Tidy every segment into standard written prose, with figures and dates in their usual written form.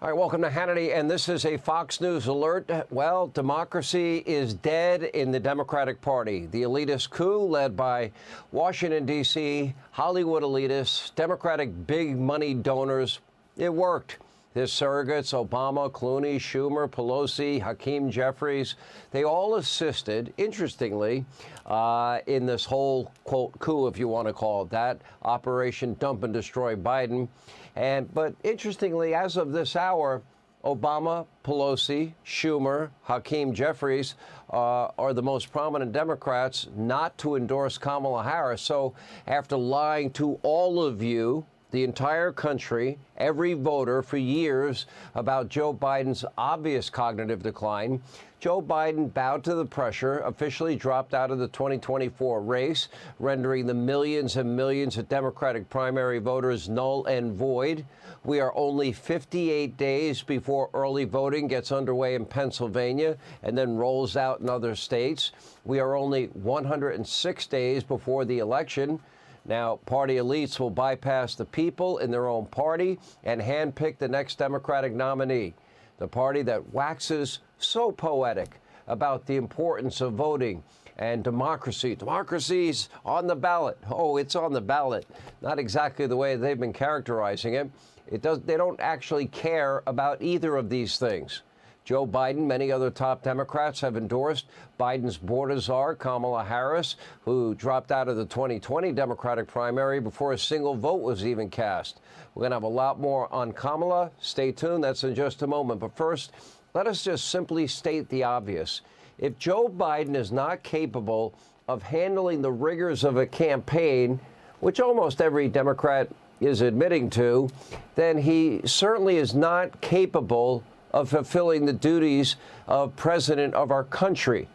All right, welcome to Hannity, and this is a Fox News alert. Well, democracy is dead in the Democratic Party. The elitist coup led by Washington, D.C., Hollywood elitists, Democratic big money donors, it worked. Their surrogates, Obama, Clooney, Schumer, Pelosi, Hakeem Jeffries, they all assisted, interestingly, in this whole, quote, coup, if you want to call it that, Operation Dump and Destroy Biden. But interestingly, as of this hour, Obama, Pelosi, Schumer, Hakeem Jeffries are the most prominent Democrats not to endorse Kamala Harris. So after lying to all of you, the entire country, every voter for years about Joe Biden's obvious cognitive decline, Joe Biden bowed to the pressure, officially dropped out of the 2024 race, rendering the millions and millions of Democratic primary voters null and void. We are only 58 days before early voting gets underway in Pennsylvania and then rolls out in other states. We are only 106 days before the election. Now, party elites will bypass the people in their own party and handpick the next Democratic nominee. The party that waxes so poetic about the importance of voting and democracy. Democracy's on the ballot. Oh, it's on the ballot. Not exactly the way they've been characterizing it. They don't actually care about either of these things. Joe Biden, many other top Democrats have endorsed Biden's border czar, Kamala Harris, who dropped out of the 2020 Democratic primary before a single vote was even cast. We're going to have a lot more on Kamala. Stay tuned. That's in just a moment. But first, let us just simply state the obvious. If Joe Biden is not capable of handling the rigors of a campaign, which almost every Democrat is admitting to, then he certainly is not capable of fulfilling the duties of president of our country.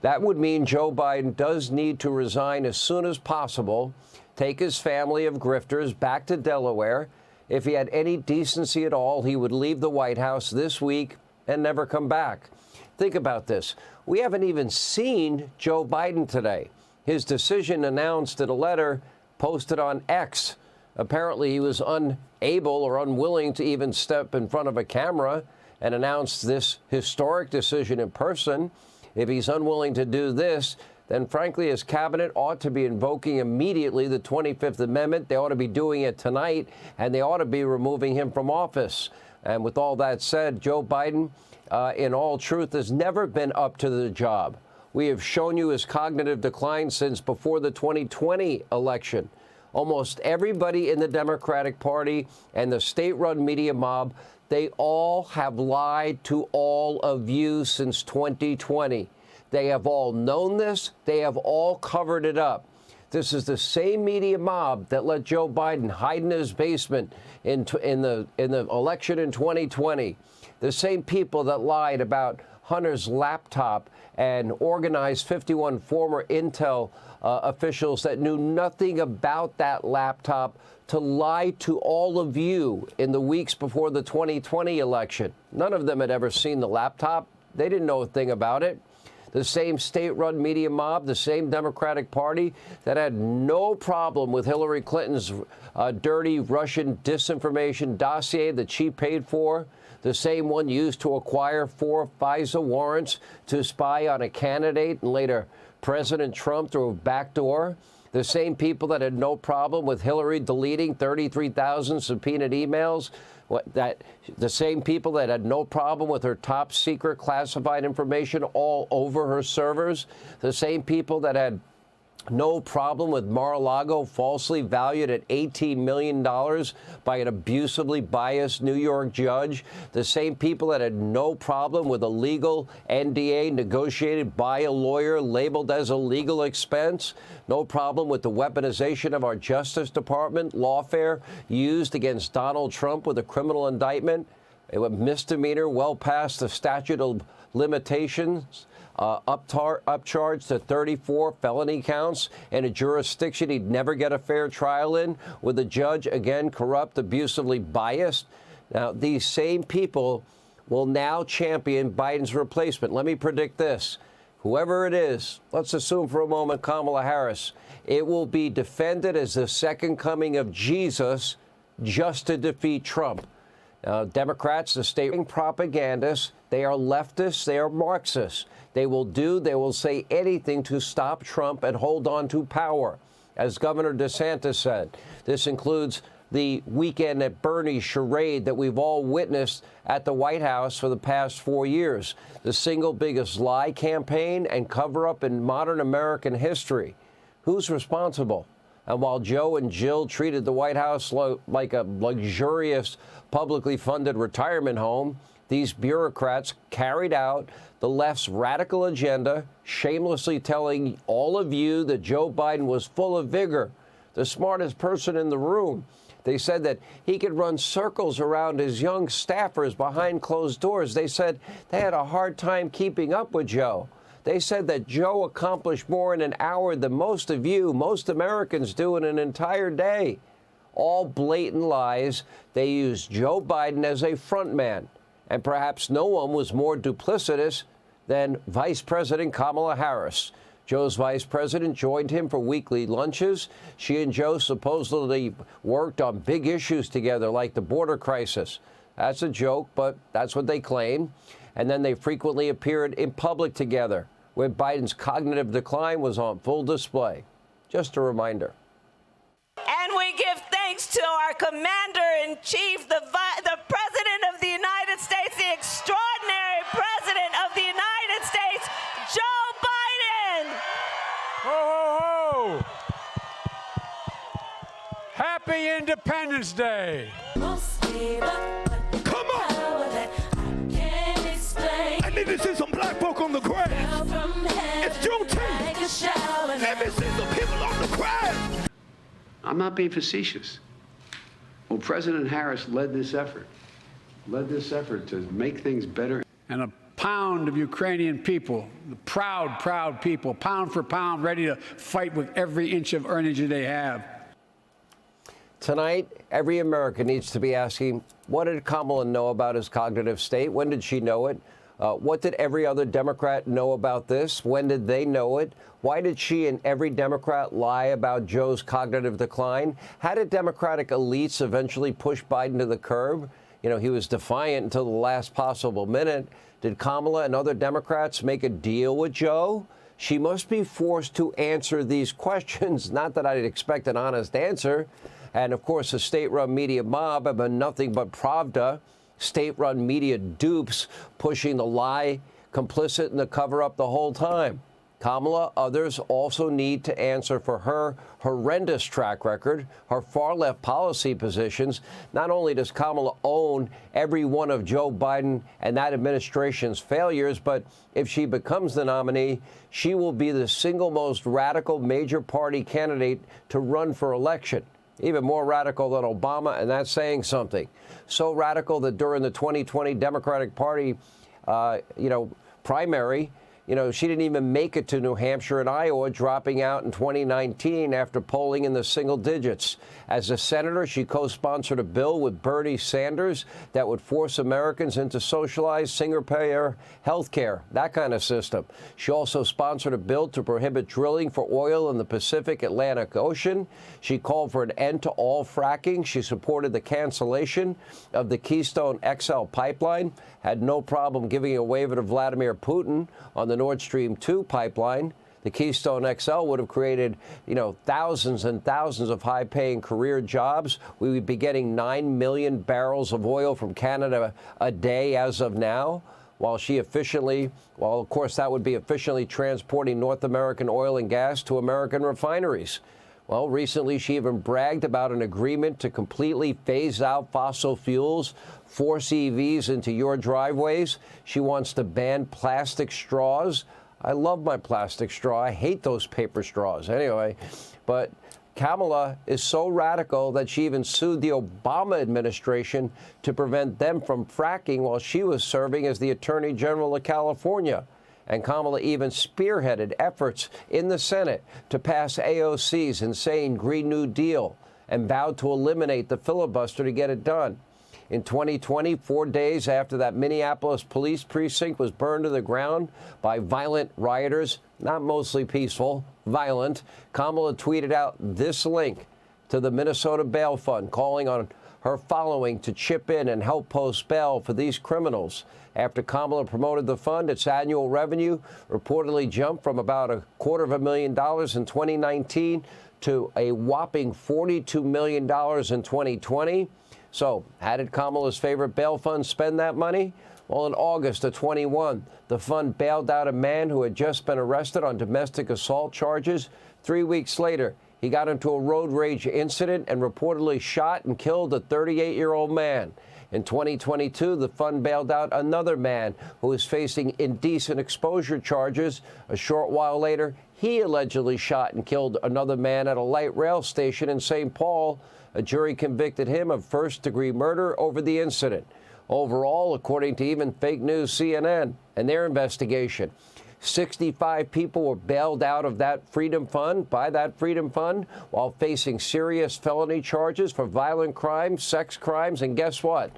That would mean Joe Biden does need to resign as soon as possible, take his family of grifters back to Delaware. If he had any decency at all, he would leave the White House this week and never come back. Think about this. We haven't even seen Joe Biden today. His decision announced in a letter posted on X. Apparently, he was unable or unwilling to even step in front of a camera and announce this historic decision in person. If he's unwilling to do this, then frankly, his cabinet ought to be invoking immediately the 25th Amendment. They ought to be doing it tonight, and they ought to be removing him from office. And with all that said, Joe Biden, in all truth, has never been up to the job. We have shown you his cognitive decline since before the 2020 election. Almost everybody in the Democratic Party and the state-run media mob, they all have lied to all of you since 2020. They have all known this. They have all covered it up. This is the same media mob that let Joe Biden hide in his basement in the election in 2020. The same people that lied about Hunter's laptop and organized 51 former Intel officials that knew nothing about that laptop to lie to all of you in the weeks before the 2020 election. None of them had ever seen the laptop. They didn't know a thing about it. The same state-run media mob, the same Democratic Party that had no problem with Hillary Clinton's dirty Russian disinformation dossier that she paid for, the same one used to acquire 4 FISA warrants to spy on a candidate and later President Trump through a back door. The same people that had no problem with Hillary deleting 33,000 subpoenaed emails. The same people that had no problem with her top secret classified information all over her servers. The same people that had no problem with Mar-a-Lago falsely valued at $18 million by an abusively biased New York judge. The same people that had no problem with a legal NDA negotiated by a lawyer labeled as a legal expense. No problem with the weaponization of our Justice Department lawfare used against Donald Trump with a criminal indictment. A misdemeanor well past the statute of limitations. Upcharged to 34 felony counts in a jurisdiction he'd never get a fair trial in, with a judge, again, corrupt, abusively biased. Now, these same people will now champion Biden's replacement. Let me predict this. Whoever it is, let's assume for a moment Kamala Harris, it will be defended as the second coming of Jesus just to defeat Trump. Democrats, the state propagandists, they are leftists, they are Marxists. They will say anything to stop Trump and hold on to power. As Governor DeSantis said, this includes the weekend at Bernie charade that we've all witnessed at the White House for the past 4 years, the single biggest lie campaign and cover-up in modern American history. Who's responsible? And while Joe and Jill treated the White House like a luxurious, publicly funded retirement home, these bureaucrats carried out the left's radical agenda, shamelessly telling all of you that Joe Biden was full of vigor, the smartest person in the room. They said that he could run circles around his young staffers behind closed doors. They said they had a hard time keeping up with Joe. They said that Joe accomplished more in an hour than most of you, most Americans, do in an entire day. All blatant lies. They used Joe Biden as a front man. And perhaps no one was more duplicitous than Vice President Kamala Harris. Joe's vice president joined him for weekly lunches. She and Joe supposedly worked on big issues together, like the border crisis. That's a joke, but that's what they claim. And then they frequently appeared in public together, where Biden's cognitive decline was on full display. Just a reminder. And we give thanks to our Commander-in-Chief, the President of the United States, the extraordinary President of the United States, Joe Biden. Ho, ho, ho! Happy Independence Day! Come on! I need to see some black folk on the grass. It's Juneteenth. Let me see some people on the grass. I'm not being facetious. Well, President Harris led this effort to make things better. And a pound of Ukrainian people, the proud, proud people, pound for pound, ready to fight with every inch of energy they have. Tonight, every American needs to be asking, what did Kamala know about his cognitive state? When did she know it? What did every other Democrat know about this? When did they know it? Why did she and every Democrat lie about Joe's cognitive decline? How did Democratic elites eventually push Biden to the curb? You know, he was defiant until the last possible minute. Did Kamala and other Democrats make a deal with Joe? She must be forced to answer these questions. Not that I'd expect an honest answer. And, of course, the state-run media mob have been nothing but Pravda, state-run media dupes pushing the lie, complicit in the cover-up the whole time. Kamala, others also need to answer for her horrendous track record, her far-left policy positions. Not only does Kamala own every one of Joe Biden and that administration's failures, but if she becomes the nominee, she will be the single most radical major party candidate to run for election. Even more radical than Obama, and that's saying something. So radical that during the 2020 Democratic Party, primary, she didn't even make it to New Hampshire and Iowa, dropping out in 2019 after polling in the single digits. As a senator, she co-sponsored a bill with Bernie Sanders that would force Americans into socialized single-payer health care, that kind of system. She also sponsored a bill to prohibit drilling for oil in the Pacific Atlantic Ocean. She called for an end to all fracking. She supported the cancellation of the Keystone XL pipeline, had no problem giving a waiver to Vladimir Putin on the Nord Stream 2 pipeline. The Keystone XL would have created, thousands and thousands of high-paying career jobs. We would be getting 9 million barrels of oil from Canada a day as of now, of course, that would be efficiently transporting North American oil and gas to American refineries. Well, recently she even bragged about an agreement to completely phase out fossil fuels, force EVs into your driveways. She wants to ban plastic straws. I love my plastic straw. I hate those paper straws anyway. But Kamala is so radical that she even sued the Obama administration to prevent them from fracking while she was serving as the Attorney General of California. And Kamala even spearheaded efforts in the Senate to pass AOC's insane Green New Deal and vowed to eliminate the filibuster to get it done. In 2020, 4 days after that Minneapolis police precinct was burned to the ground by violent rioters, not mostly peaceful, violent, Kamala tweeted out this link to the Minnesota Bail Fund, calling on her following to chip in and help post bail for these criminals. After Kamala promoted the fund, its annual revenue reportedly jumped from about $250,000 in 2019 to a whopping $42 million in 2020. So how did Kamala's favorite bail fund spend that money? Well, in August of 21, the fund bailed out a man who had just been arrested on domestic assault charges. 3 weeks later, he got into a road rage incident and reportedly shot and killed a 38-year-old man. In 2022, the fund bailed out another man who was facing indecent exposure charges. A short while later, he allegedly shot and killed another man at a light rail station in St. Paul. A jury convicted him of first-degree murder over the incident. Overall, according to even fake news CNN and their investigation, 65 people were bailed out of that Freedom Fund, by that Freedom Fund, while facing serious felony charges for violent crimes, sex crimes, and guess what?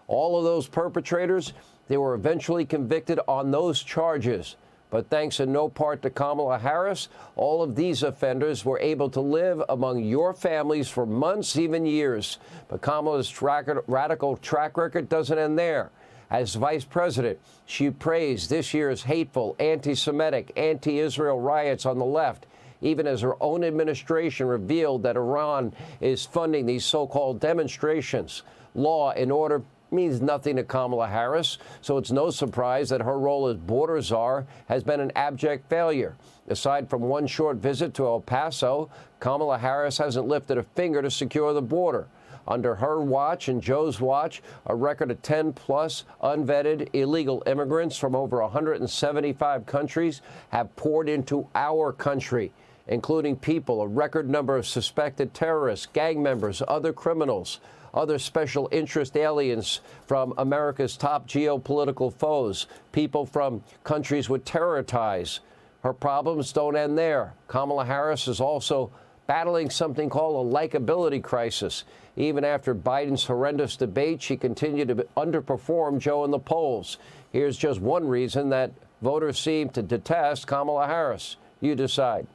All of those perpetrators, they were eventually convicted on those charges. But thanks in no part to Kamala Harris, all of these offenders were able to live among your families for months, even years. But Kamala's radical track record doesn't end there. As vice president, she praised this year's hateful, anti-Semitic, anti-Israel riots on the left, even as her own administration revealed that Iran is funding these so-called demonstrations. Law and order means nothing to Kamala Harris, so it's no surprise that her role as border czar has been an abject failure. Aside from one short visit to El Paso, Kamala Harris hasn't lifted a finger to secure the border. Under her watch and Joe's watch, a record of 10-plus unvetted illegal immigrants from over 175 countries have poured into our country, including people, a record number of suspected terrorists, gang members, other criminals, other special interest aliens from America's top geopolitical foes, people from countries with terror ties. Her problems don't end there. Kamala Harris is also battling something called a likability crisis. Even after Biden's horrendous debate, she continued to underperform Joe in the polls. Here's just one reason that voters seem to detest Kamala Harris. You decide.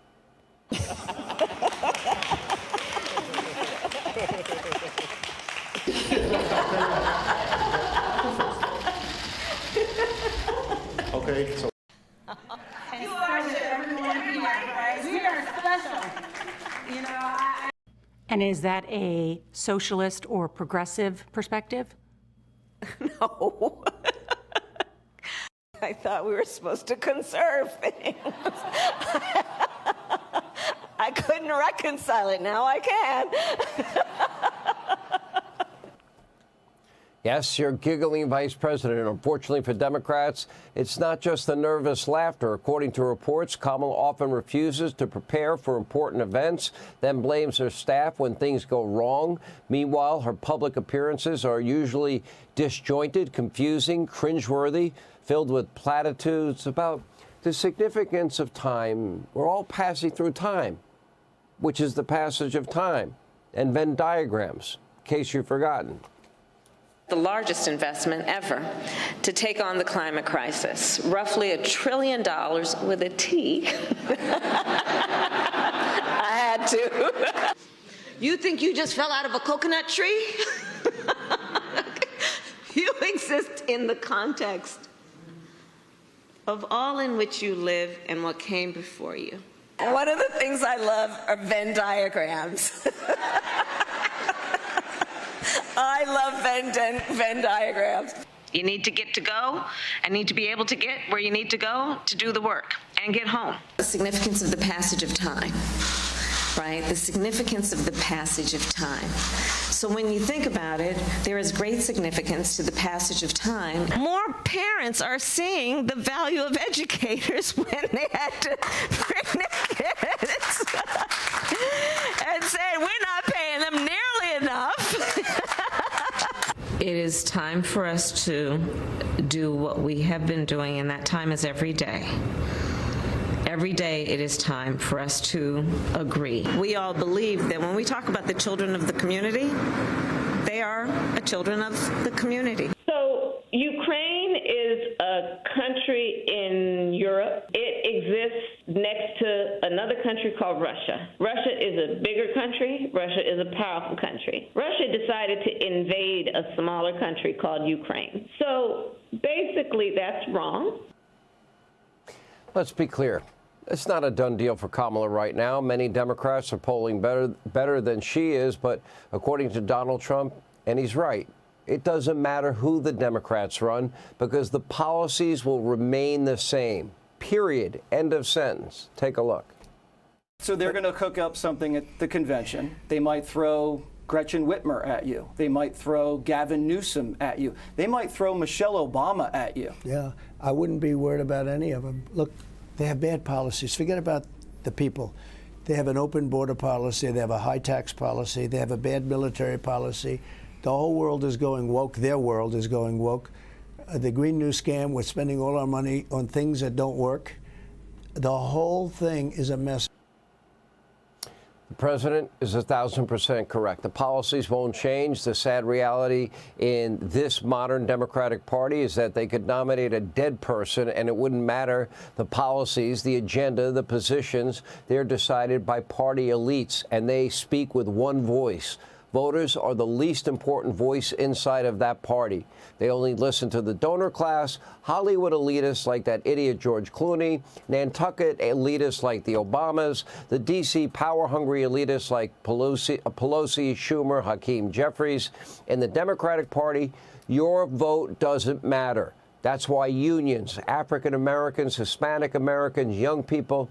Okay, so You are we are special. You know, And is that a socialist or progressive perspective? No. I thought we were supposed to conserve things. I couldn't reconcile it. Now I can. Yes, you're giggling, Vice President. Unfortunately for Democrats, it's not just the nervous laughter. According to reports, Kamala often refuses to prepare for important events, then blames her staff when things go wrong. Meanwhile, her public appearances are usually disjointed, confusing, cringeworthy, filled with platitudes about the significance of time. We're all passing through time, which is the passage of time, and Venn diagrams, in case you've forgotten. The largest investment ever to take on the climate crisis, roughly $1 trillion with a T. I had to. You think you just fell out of a coconut tree? You exist in the context of all in which you live and what came before you. One of the things I love are Venn diagrams. I love Venn diagrams. You need to get to go and need to be able to get where you need to go to do the work and get home. The significance of the passage of time, right? The significance of the passage of time. So when you think about it, there is great significance to the passage of time. More parents are seeing the value of educators when they had to bring their kids and said, we're not paying them nearly enough. It is time for us to do what we have been doing, and that time is every day. Every day it is time for us to agree. We all believe that when we talk about the children of the community, they are children of the community. So Ukraine is a country in Europe. It exists next to another country country called Russia. Russia is a bigger country. Russia is a powerful country. Russia decided to invade a smaller country called Ukraine. So basically, that's wrong. Let's be clear. It's not a done deal for Kamala right now. Many Democrats are polling better than she is, but according to Donald Trump, and he's right, it doesn't matter who the Democrats run because the policies will remain the same. Period. End of sentence. Take a look. So they're going to cook up something at the convention. They might throw Gretchen Whitmer at you. They might throw Gavin Newsom at you. They might throw Michelle Obama at you. Yeah, I wouldn't be worried about any of them. Look, they have bad policies. Forget about the people. They have an open border policy. They have a high tax policy. They have a bad military policy. The whole world is going woke. Their world is going woke. The Green New Scam, we're spending all our money on things that don't work. The whole thing is a mess. The president is 1,000% correct. The policies won't change. The sad reality in this modern Democratic Party is that they could nominate a dead person and it wouldn't matter. The policies, the agenda, the positions, they're decided by party elites and they speak with one voice. Voters are the least important voice inside of that party. They only listen to the donor class, Hollywood elitists like that idiot George Clooney, Nantucket elitists like the Obamas, the D.C. power-hungry elitists like Pelosi, Schumer, Hakeem Jeffries. In the Democratic Party, your vote doesn't matter. That's why unions, African Americans, Hispanic Americans, young people,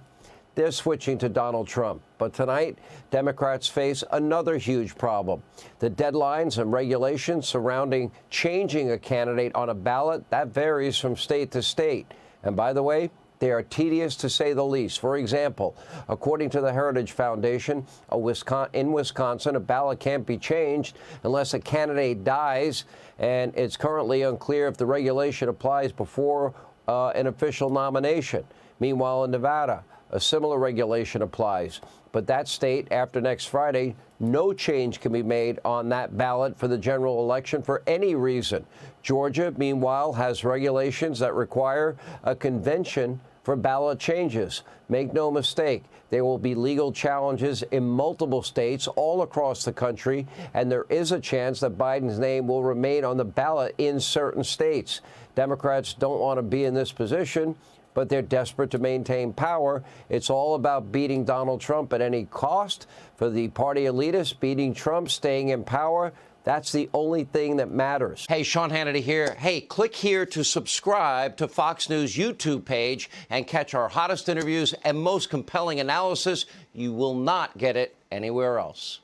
they're switching to Donald Trump. But tonight, Democrats face another huge problem. The deadlines and regulations surrounding changing a candidate on a ballot, that varies from state to state. And by the way, they are tedious to say the least. For example, according to the Heritage Foundation, in Wisconsin, a ballot can't be changed unless a candidate dies, and it's currently unclear if the regulation applies before an official nomination. Meanwhile, in Nevada, a similar regulation applies. But that state, after next Friday, no change can be made on that ballot for the general election for any reason. Georgia, meanwhile, has regulations that require a convention for ballot changes. Make no mistake, there will be legal challenges in multiple states all across the country, and there is a chance that Biden's name will remain on the ballot in certain states. Democrats don't want to be in this position, but they're desperate to maintain power. It's all about beating Donald Trump at any cost. For the party elitists, beating Trump, staying in power, that's the only thing that matters. Hey, Sean Hannity here. Hey, click here to subscribe to Fox News YouTube page and catch our hottest interviews and most compelling analysis. You will not get it anywhere else.